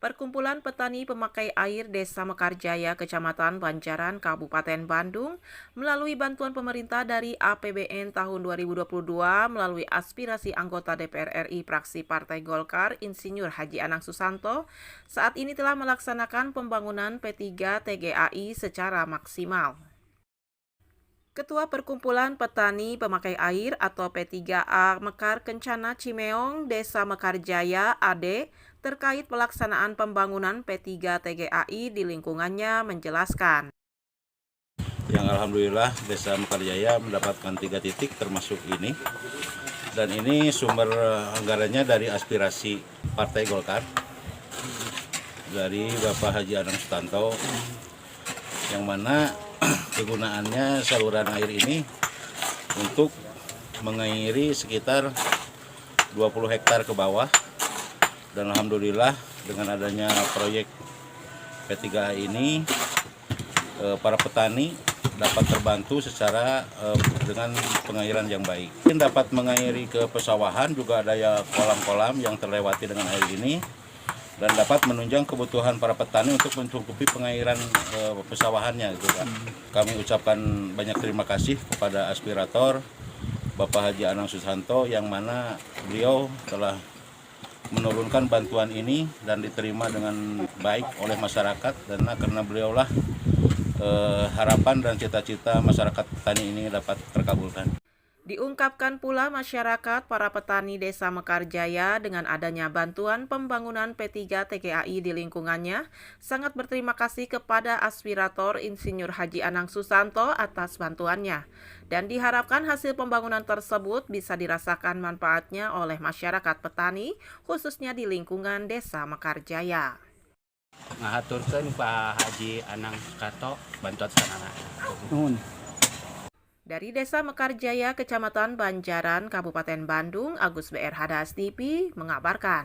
Perkumpulan Petani Pemakai Air Desa Mekarjaya, Kecamatan Banjaran, Kabupaten Bandung, melalui bantuan pemerintah dari APBN tahun 2022 melalui aspirasi anggota DPR RI fraksi Partai Golkar, Insinyur Haji Anang Susanto, saat ini telah melaksanakan pembangunan P3 TGAI secara maksimal. Ketua Perkumpulan Petani Pemakai Air atau P3A Mekar Kencana Cimeong, Desa Mekarjaya, AD, terkait pelaksanaan pembangunan P3 TGAI di lingkungannya menjelaskan. Yang alhamdulillah Desa Mekarjaya mendapatkan 3 titik termasuk ini. Dan ini sumber anggarannya dari aspirasi Partai Golkar, dari Bapak Haji Anang Susanto, yang mana kegunaannya saluran air ini untuk mengairi sekitar 20 hektar ke bawah. Dan alhamdulillah dengan adanya proyek P3A ini para petani dapat terbantu secara dengan pengairan yang baik. Dapat mengairi ke pesawahan, juga ada ya kolam-kolam yang terlewati dengan air ini, dan dapat menunjang kebutuhan para petani untuk mencukupi pengairan pesawahannya gitu kan. Kami ucapkan banyak terima kasih kepada aspirator Bapak Haji Anang Susanto, yang mana beliau telah menurunkan bantuan ini dan diterima dengan baik oleh masyarakat, dan karena beliaulah harapan dan cita-cita masyarakat petani ini dapat terkabulkan. Diungkapkan pula masyarakat para petani Desa Mekarjaya dengan adanya bantuan pembangunan P3 TGAI di lingkungannya sangat berterima kasih kepada aspirator Insinyur Haji Anang Susanto atas bantuannya, dan diharapkan hasil pembangunan tersebut bisa dirasakan manfaatnya oleh masyarakat petani khususnya di lingkungan Desa Mekarjaya. Ngahaturkeun Pak Haji Anang Susanto bantuan sanana. Dari Desa Mekarjaya, Kecamatan Banjaran, Kabupaten Bandung, Agus BR Hadas TV mengabarkan.